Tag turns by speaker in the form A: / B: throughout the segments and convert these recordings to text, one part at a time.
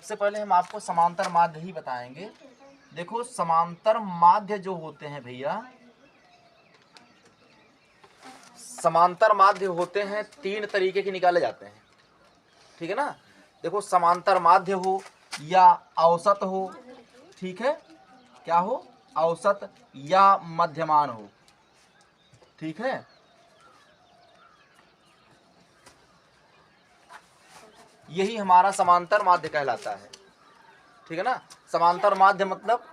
A: सबसे पहले हम आपको समांतर माध्य ही बताएंगे। देखो समांतर माध्य जो होते हैं भैया, समांतर माध्य होते हैं 3 तरीके के निकाले जाते हैं, ठीक है ना। देखो समांतर माध्य हो या औसत हो, ठीक है, क्या हो, औसत या मध्यमान हो, ठीक है। यही हमारा समांतर माध्य कहलाता है, ठीक है ना। समांतर माध्य मतलब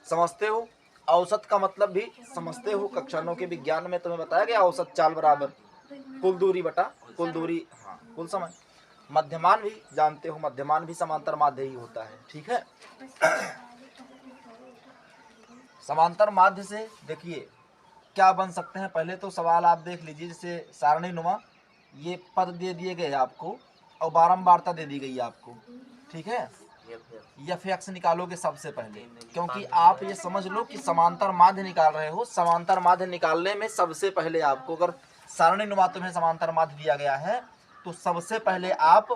A: समझते हो, औसत का मतलब भी समझते हो। कक्षाओं के विज्ञान में तुम्हें बताया गया औसत चाल बराबर कुल दूरी बटा कुल दूरी, हाँ, कुल समय। मध्यमान भी जानते हो, मध्यमान भी समांतर माध्य ही होता है, ठीक है। समांतर माध्य से देखिए क्या बन सकते हैं। पहले तो सवाल आप देख लीजिए, जैसे सारणी नुमा ये पद दे दिए गए आपको और बारंबारता दे दी गई आपको, ठीक है। एफ एक्स निकालोगे सबसे पहले, क्योंकि आप ये समझ लो कि समांतर माध्य निकाल रहे हो। समांतर माध्य निकालने में सबसे पहले आपको, अगर सारणी नुमा तुम्हें समांतर माध्य दिया गया है तो सबसे पहले आप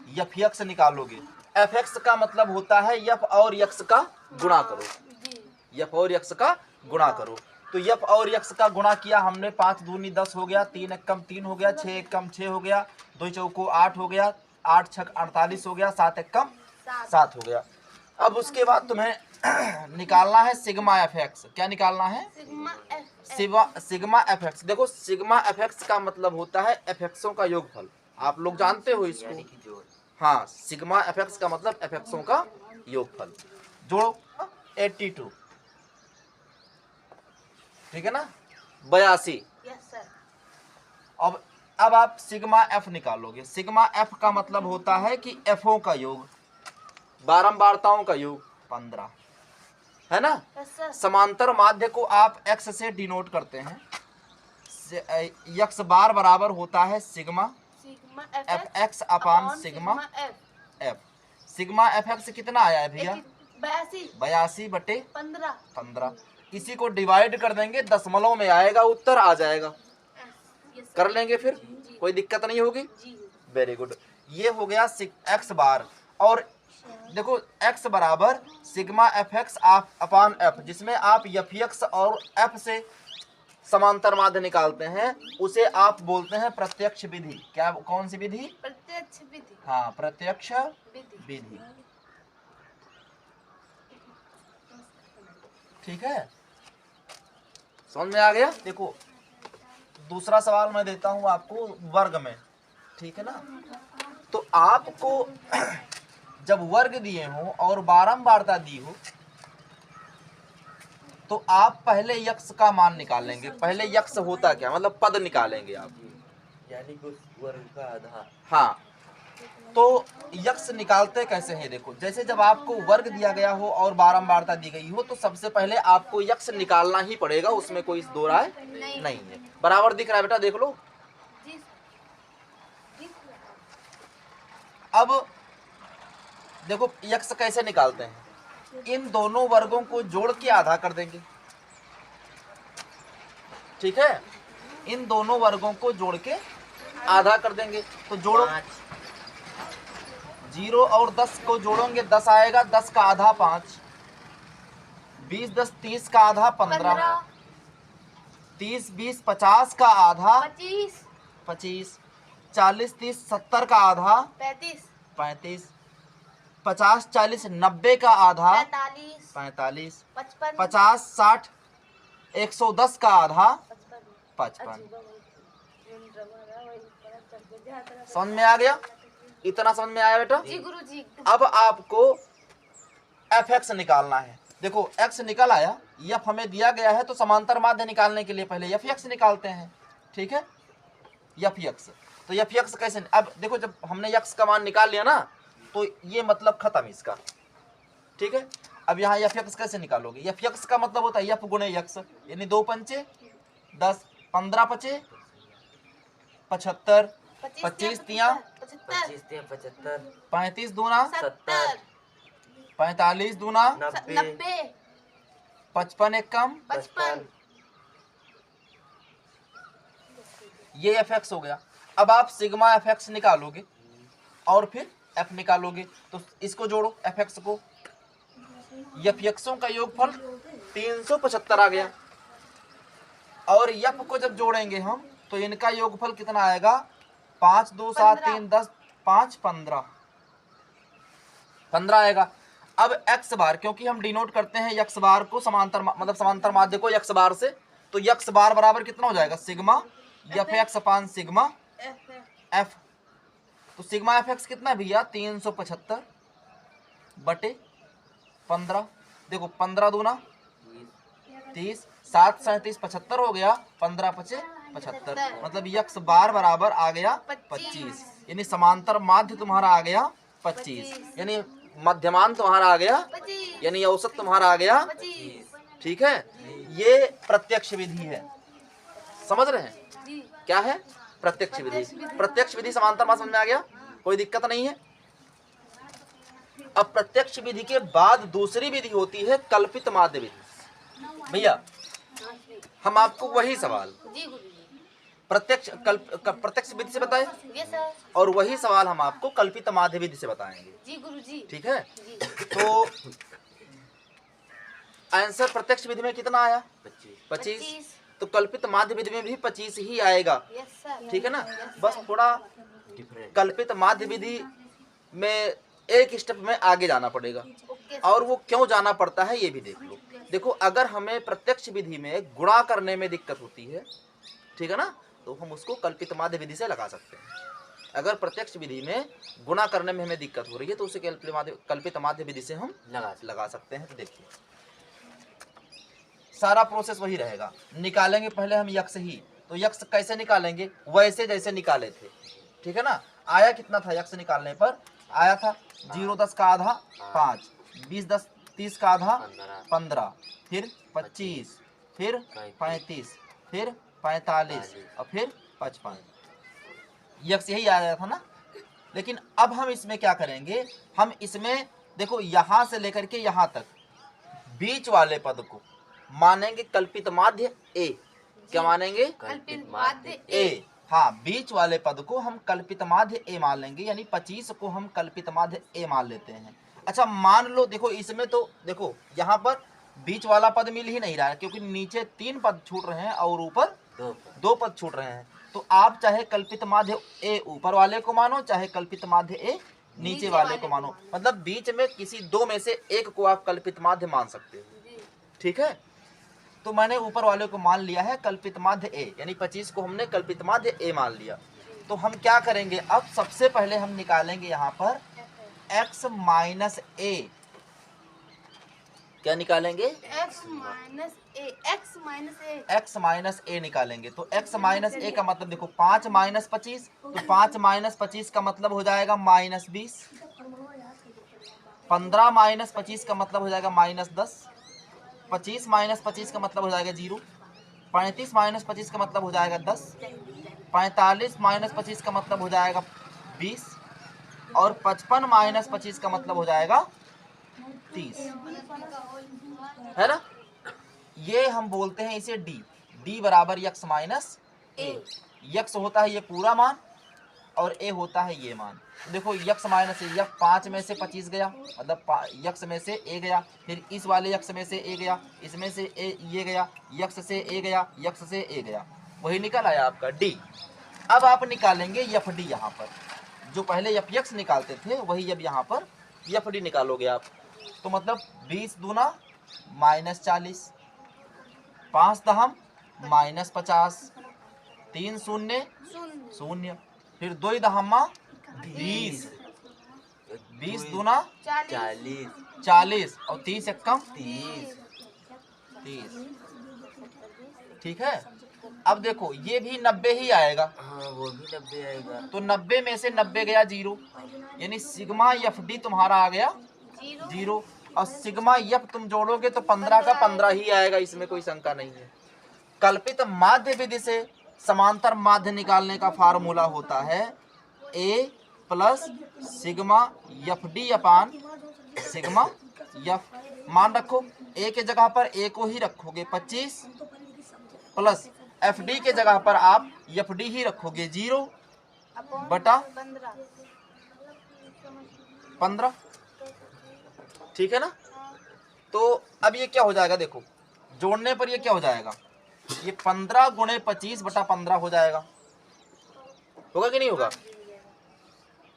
A: एफ एक्स निकालोगे। एफ एक्स का मतलब होता है एफ और एक्स का गुणा करो, एफ और एक्स का गुणा करो। तो एफ और एक्स का गुणा किया हमने, 5 दूनी 10 हो गया, 3 एकम 3 हो गया, 6 एकम 6 हो गया, 2 चौको 8 हो गया, 8 छक 48 हो गया, 7 एकम 7 हो गया। अब उसके बाद तुम्हें निकालना है सिग्मा एफ एक्स। क्या निकालना है? Sigma F x. देखो सिग्मा एफ एक्स का मतलब होता है एफ एक्सों का योगफल। आप लोग जानते हो इसको, हाँ। सिग्मा एफ एक्स का मतलब एफ एक्सों का योगफल। जोड़ो 82, ठीक है ना, 82। अब आप सिग्मा एफ निकालोगे। सिग्मा एफ का मतलब होता है कि एफओ का योग, बारंबारताओं का योग 15, है ना। समांतर माध्य को आप एक्स से डिनोट करते हैं। एक्स बार बराबर होता है सिग्मा एफ एक्स अपान sigma F. Sigma F x कितना आया है भैया? 82 बटे 15। इसी को डिवाइड कर देंगे, दशमलव में आएगा, उत्तर आ जाएगा। कर लेंगे फिर, कोई दिक्कत नहीं होगी। Very good. ये हो गया एक्स बार। और देखो एक्स बराबर sigma F x upon F, जिसमें आप एफ एक्स और एफ से समांतर माध्य निकालते हैं, उसे आप बोलते हैं प्रत्यक्ष विधि। क्या, कौन सी विधि? प्रत्यक्ष विधि। हाँ, प्रत्यक्ष विधि, ठीक है। समझ में आ गया? देखो दूसरा सवाल मैं देता हूं आपको वर्ग में, ठीक है ना। तो आपको जब वर्ग दिए हो और बारंबारता दी हो तो आप पहले यक्ष का मान निकालेंगे। पहले यक्ष होता क्या, मतलब पद निकालेंगे आप, यानी कि उस वर्ग का आधा। हाँ, तो यक्ष निकालते कैसे हैं? देखो जैसे जब आपको वर्ग दिया गया हो और बारंबारता दी गई हो तो सबसे पहले आपको यक्ष निकालना ही पड़ेगा, उसमें कोई दो राय नहीं है। बराबर दिख रहा है बेटा, देख लो। अब देखो यक्ष कैसे निकालते हैं, इन दोनों वर्गों को जोड़ के आधा कर देंगे, ठीक है। इन दोनों वर्गों को जोड़ के आधा कर देंगे। तो जोड़ो, 0 और 10 को जोड़ोगे 10 आएगा, 10 का आधा 5, 20 10 30 का आधा 15, 30 20 50 का आधा 25, 40 30 70 का आधा 35, 50 40 90 का आधा 45, 50 60 110 का आधा 55। समझ में आ गया? इतना समझ में आया बेटा? जी गुरुजी। अब आपको एफ एक्स निकालना है। देखो एक्स निकल आया, एफ हमें दिया गया है, तो समांतर माध्य निकालने के लिए पहले एफ एक्स निकालते हैं, ठीक है। एफ एक्स, तो एफ एक्स कैसे? अब देखो जब हमने एक्स का मान निकाल लिया ना, तो ये मतलब खत्म इसका, ठीक है। अब यहाँ एफ एक्स कैसे निकालोगे? एफ एक्स का मतलब होता है एफ गुणे एक्स, यानी 2 पंचे 10, 15 पचे 75, 25 तिया 75, 35 दूना 70, 45 दूना 90, 55 एक कम 55। ये एफ एक्स हो गया। अब आप सिग्मा एफ एक्स निकालोगे और फिर एफ निकालोगे तो इसको जोड़ो एफ एक्स को, एफ एक्सों का योगफल 375 आ गया, और एफ को जब जोड़ेंगे हम तो इनका योगफल कितना आएगा, 5 2 7 3 10 5 15 आएगा। अब एक्स बार, क्योंकि हम डिनोट करते हैं एक्स बार को समांतर मतलब समांतर माध्य को एक्स बार से, तो एक्स बार बराबर कितना हो जाएगा, सिग्मा एफ एक्स अपान सिग्मा एफ। तो सिग्मा एफ एक्स कितना भैया 375 बटे 15। देखो 15 दूना 30, 7 37 75 हो गया, 15 पचे 75, मतलब एक्स बार बराबर आ गया 25, यानी समांतर माध्य तुम्हारा आ गया 25, यानी मध्यमान तुम्हारा आ गया, यानी औसत तुम्हारा आ गया। ठीक है, ये प्रत्यक्ष विधि है, समझ रहे हैं क्या है प्रत्यक्ष विधि। प्रत्यक्ष विधि समांतर माध्य समझ में आ गया, कोई दिक्कत नहीं है। अब प्रत्यक्ष विधि के बाद दूसरी विधि होती है कल्पित माध्य विधि। भैया हम आपको वही सवाल प्रत्यक्ष विधि से बताए और वही सवाल हम आपको कल्पित माध्य विधि से बताएंगे जी गुरुजी। ठीक है, तो आंसर प्रत्यक्ष विधि में कितना आया 25, तो कल्पित माध्य विधि में भी 25 ही आएगा। ठीक है ना, बस थोड़ा कल्पित माध्य विधि में एक स्टेप में आगे जाना पड़ेगा, और वो क्यों जाना पड़ता है ये भी देख लो। देखो अगर हमें प्रत्यक्ष विधि में गुणा करने में दिक्कत होती है, ठीक है ना, तो हम उसको कल्पित माध्य विधि से लगा सकते हैं। अगर प्रत्यक्ष विधि में गुणा करने में हमें दिक्कत हो रही है तो उसे कल्पित माध्य विधि से हम लगा सकते हैं। तो देखिए सारा प्रोसेस वही रहेगा, निकालेंगे पहले हम यक्स ही, तो यक्स कैसे निकालेंगे, वैसे जैसे निकाले थे। ठीक है ना, आया कितना था यक्स निकालने पर, आया था 0 10 का आधा 5, 20 10 30 का आधा 15, फिर 25, फिर 35, फिर 45 और फिर 55, यक्स यही आया था ना। लेकिन अब हम इसमें क्या करेंगे, हम इसमें देखो यहां से लेकर के यहां तक बीच वाले पद को मानेंगे कल्पित माध्य ए। क्या मानेंगे, कल्पित माध्य ए। हाँ, बीच वाले पद को हम कल्पित माध्य ए मान लेंगे, यानी 25 को हम कल्पित माध्य ए मान लेते हैं। अच्छा मान लो, देखो इसमें तो देखो यहाँ पर बीच वाला पद मिल ही नहीं रहा है, क्योंकि नीचे 3 पद छूट रहे हैं और ऊपर 2 पद छूट रहे हैं। तो आप चाहे कल्पित माध्य ए ऊपर वाले को मानो, चाहे कल्पित माध्य ए नीचे वाले को मानो, मतलब बीच में किसी 2 में से एक को आप कल्पित माध्य मान सकते हो। ठीक है, तो मैंने ऊपर वाले को मान लिया है कल्पित माध्य ए, यानी 25 को हमने कल्पित माध्य ए मान लिया। तो हम क्या करेंगे, अब सबसे पहले हम निकालेंगे यहाँ पर x माइनस ए। क्या निकालेंगे, x माइनस ए निकालेंगे। तो x माइनस ए का मतलब देखो 5 माइनस 25, तो 5 माइनस 25 का मतलब हो जाएगा माइनस 20, 15 माइनस 25 का मतलब हो जाएगा माइनस 10, 25 माइनस 25 का मतलब हो जाएगा 0, 35 माइनस 25 का मतलब हो जाएगा 10, 45 माइनस 25 का मतलब हो जाएगा 20, और 55 माइनस 25 का मतलब हो जाएगा 30, है ना। ये हम बोलते हैं इसे डी, डी बराबर यक्स माइनस ए। यक्स होता है ये पूरा मान और ए होता है ये मान। देखो यक्स माइनस ए, यक्स 5 में से 25 गया, मतलब यक्स में से ए गया, फिर इस वाले यक्स में से ए गया, इसमें से ए ये गया, यक्स से ए गया, यक्स से ए गया, वही निकल आया आपका डी। अब आप निकालेंगे एफ डी, यहाँ पर जो पहले एफ एक्स निकालते थे वही अब यहाँ पर एफ डी निकालोगे आप। तो मतलब 20 दूना माइनस 40, 5 दहम माइनस 50, 3 शून्य शून्य, फिर 2 दहमा 20, 20 दूना 40 और 30 एकम 30। ठीक है, अब देखो ये भी 90 ही आएगा। हाँ, वो भी 90 आएगा। तो 90 में से 90 गया 0, यानी सिग्मा एफ डी तुम्हारा आ गया 0, और सिग्मा एफ तुम जोड़ोगे तो 15 का 15 ही आएगा, इसमें कोई शंका नहीं है। कल्पित माध्य विधि से समांतर माध्य निकालने का फार्मूला होता है A plus sigma f d upon sigma f. मान रखो ए के जगह पर ए को ही रखोगे 25, प्लस एफ डी के जगह पर आप एफ डी ही रखोगे 0 बटा 15, ठीक है ना। तो अब ये क्या हो जाएगा, देखो जोड़ने पर ये क्या हो जाएगा, ये 15 गुणे 25 बटा 15 हो जाएगा, होगा कि नहीं होगा।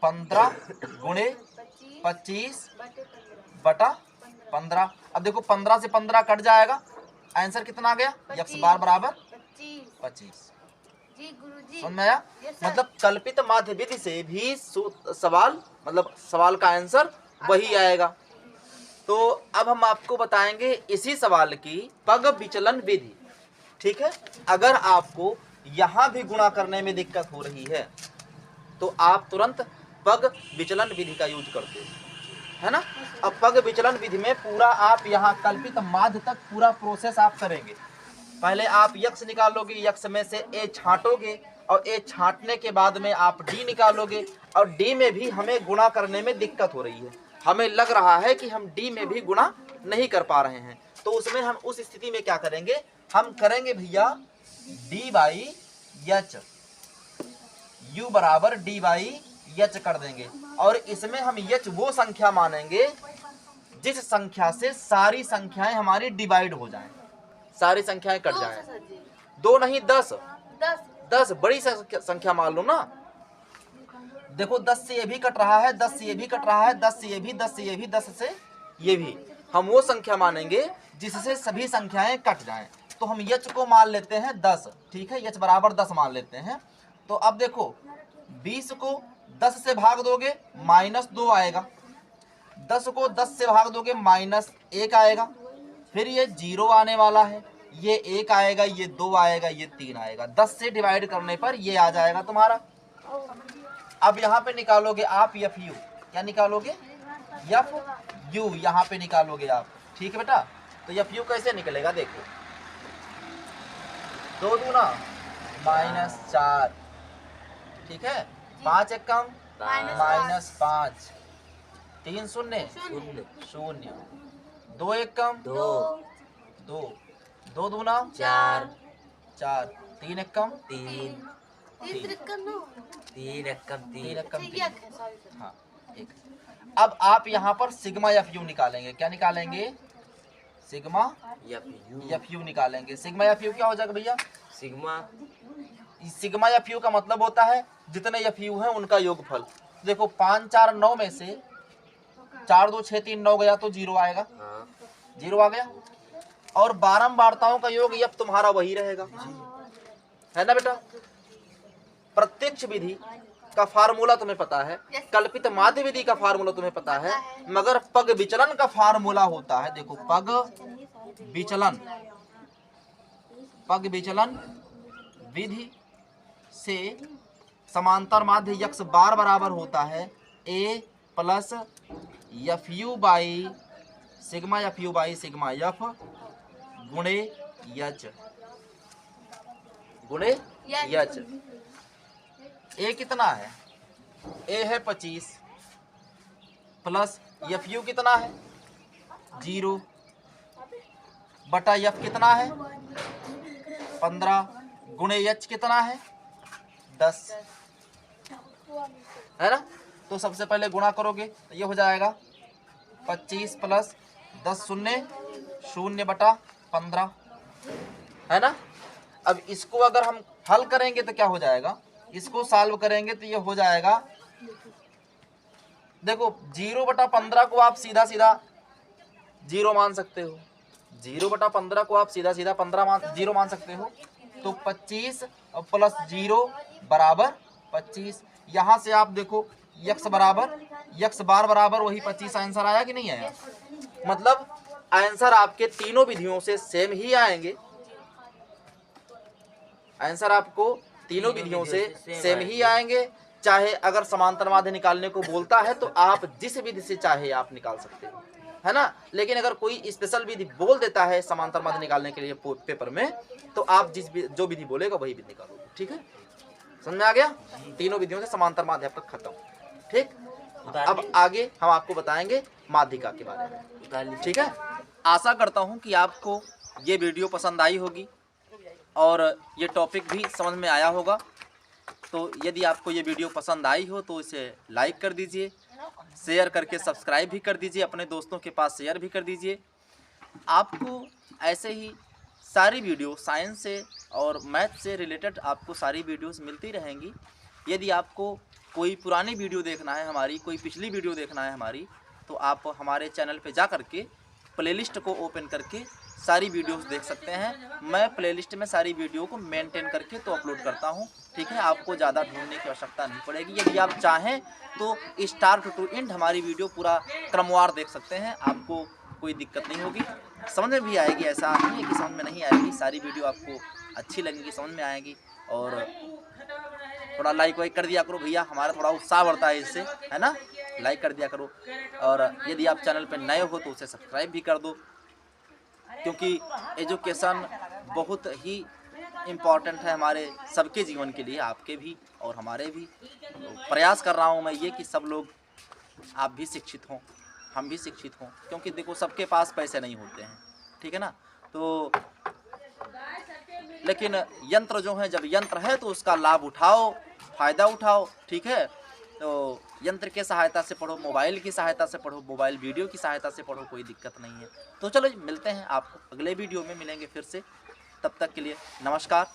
A: 15 गुणे 25 बटा 15। अब देखो 15 से 15 कट जाएगा, आंसर कितना आ गया, x बार बराबर 25।
B: जी गुरुजी,
A: समझ में आया। मतलब कल्पित माध्य विधि से भी सवाल, मतलब सवाल का आंसर वही आएगा। तो अब हम आपको बताएंगे इसी सवाल की पग विचलन विधि, ठीक है। अगर आपको यहाँ भी गुणा करने में दिक्कत हो रही है तो आप तुरंत पग विचलन विधि का यूज करते है ना। अब पग विचलन विधि में पूरा आप यहाँ कल्पित माध्य तक पूरा प्रोसेस आप करेंगे। पहले आप यक्स निकालोगे, यक्स में से ए छांटोगे और ए छांटने के बाद में आप डी निकालोगे, और डी में भी हमें गुणा करने में दिक्कत हो रही है, हमें लग रहा है कि हम डी में भी गुणा नहीं कर पा रहे हैं। तो उसमें हम उस स्थिति में क्या करेंगे, हम करेंगे भैया डी बाई एच, यू बराबर डी बाई एच कर देंगे, और इसमें हम एच वो संख्या मानेंगे जिस संख्या से सारी संख्याएं हमारी डिवाइड हो जाएं, सारी संख्याएं कट जाएं। 2 नहीं 10, 10 बड़ी संख्या मान लो ना। देखो 10 से ये भी कट रहा है, 10 से ये भी कट रहा है, 10 से ये भी, 10 से ये भी, 10 से ये भी, हम वो संख्या मानेंगे जिससे सभी संख्याएं कट जाएं। तो हम एच को मान लेते हैं 10, ठीक है, एच बराबर 10 मान लेते हैं। तो अब देखो 20 को 10 से भाग दोगे -2 आएगा, 10 को 10 से भाग दोगे -1 आएगा, फिर ये 0 आने वाला है, ये 1 आएगा, ये 2 आएगा, ये 3 आएगा। 10 से डिवाइड करने पर ये आ जाएगा तुम्हारा। अब यहाँ पे निकालोगे आप एफ यू, क्या निकालोगे, एफ यू यहाँ पे निकालोगे आप, ठीक है बेटा। तो एफ यू कैसे निकलेगा, देखो 2 दूना -4, ठीक है, 5 1 कम -5, 3 0 0, 2 1 कम 2, 2 दूना 4, 3 1 कम 3, 3 1 कम 3, हाँ 1। अब आप यहाँ पर सिग्मा एफ यू निकालेंगे, क्या निकालेंगे, सिग्मा एफ यू निकालेंगे। सिग्मा एफ यू क्या हो जाएगा भैया, सिग्मा एफ यू का मतलब होता है जितने एफ यू हैं उनका योगफल। देखो 5 4 9 में से 4 2 6 3 9 गया तो 0 आएगा, 0 आ गया। और बारंबारताओं का योग एफ तुम्हारा वही रहेगा, है ना बेटा। प्रत्यक्ष विधि का फार्मूला तुम्हें पता है, कल्पित माध्य विधि का फार्मूला तुम्हें पता है, मगर पग विचलन का फार्मूला होता है। देखो पग विचलन विधि से समांतर माध्य यक्स बार बराबर होता है A plus f u by sigma f गुणे एच। ए कितना है, ए है 25 प्लस एफ यू कितना है 0 बटा एफ कितना है 15 गुणे एच कितना है 10, है ना। तो सबसे पहले गुणा करोगे तो ये हो जाएगा 25 प्लस 10 0 बटा 15, है ना। अब इसको अगर हम हल करेंगे तो क्या हो जाएगा, इसको सॉल्व करेंगे तो ये हो जाएगा, देखो 0 बटा 15 को आप सीधा 0 मान सकते हो, 0 बटा 15 को आप सीधा 0 मान सकते हो। तो 25 प्लस 0 बराबर 25। यहाँ से आप देखो यक्स बार बराबर वही 25 आंसर आया कि नहीं आया। मतलब आंसर आपके तीनों विधियों से सेम ही आएंगे, आंसर आपको तीनों विधियों से सेम ही आएंगे। चाहे अगर समांतर माध्य निकालने को बोलता है तो आप जिस विधि से चाहे आप निकाल सकते हो, है ना। लेकिन अगर कोई स्पेशल विधि बोल देता है समांतर माध्य निकालने के लिए पेपर में, तो आप जो विधि बोलेगा वही विधि निकालोगे, ठीक है। समझ में आ गया, तीनों विधियों से समांतर माध्य आपका खत्म, ठीक। अब आगे हम आपको बताएंगे माध्यिका के बारे में, ठीक है। आशा करता हूँ कि आपको ये वीडियो पसंद आई होगी और ये टॉपिक भी समझ में आया होगा। तो यदि आपको ये वीडियो पसंद आई हो तो इसे लाइक कर दीजिए शेयर करके सब्सक्राइब भी कर दीजिए, अपने दोस्तों के पास शेयर भी कर दीजिए। आपको ऐसे ही सारी वीडियो साइंस से और मैथ से रिलेटेड आपको सारी वीडियोस मिलती रहेंगी। यदि आपको कोई पुरानी वीडियो देखना है हमारी, कोई पिछली वीडियो देखना है हमारी, तो आप हमारे चैनल पे जा करके प्लेलिस्ट को ओपन करके सारी वीडियोस देख सकते हैं। मैं प्लेलिस्ट में सारी वीडियो को मेंटेन करके तो अपलोड करता हूं, ठीक है। आपको ज़्यादा ढूंढने की आवश्यकता नहीं पड़ेगी। यदि आप चाहें तो स्टार्ट टू एंड हमारी वीडियो पूरा क्रमवार देख सकते हैं, आपको कोई दिक्कत नहीं होगी, समझ में भी आएगी। ऐसा नहीं है कि समझ में नहीं आएगी, सारी वीडियो आपको अच्छी लगेगी, समझ में आएगी। और थोड़ा लाइक वाइक कर दिया करो भैया, हमारा थोड़ा उत्साह बढ़ता है इससे, है ना। लाइक कर दिया करो, और यदि आप चैनल पर नए हो तो उसे सब्सक्राइब भी कर दो, क्योंकि एजुकेशन बहुत ही इम्पॉर्टेंट है हमारे सबके जीवन के लिए, आपके भी और हमारे भी। तो प्रयास कर रहा हूँ मैं ये कि सब लोग, आप भी शिक्षित हों, हम भी शिक्षित हों, क्योंकि देखो सबके पास पैसे नहीं होते हैं, ठीक है ना। तो लेकिन यंत्र जो है, जब यंत्र है तो उसका लाभ उठाओ, फ़ायदा उठाओ, ठीक है। तो यंत्र के सहायता से पढ़ो, मोबाइल की सहायता से पढ़ो, मोबाइल वीडियो की सहायता से पढ़ो, कोई दिक्कत नहीं है। तो चलो मिलते हैं, आपको अगले वीडियो में मिलेंगे फिर से। तब तक के लिए नमस्कार।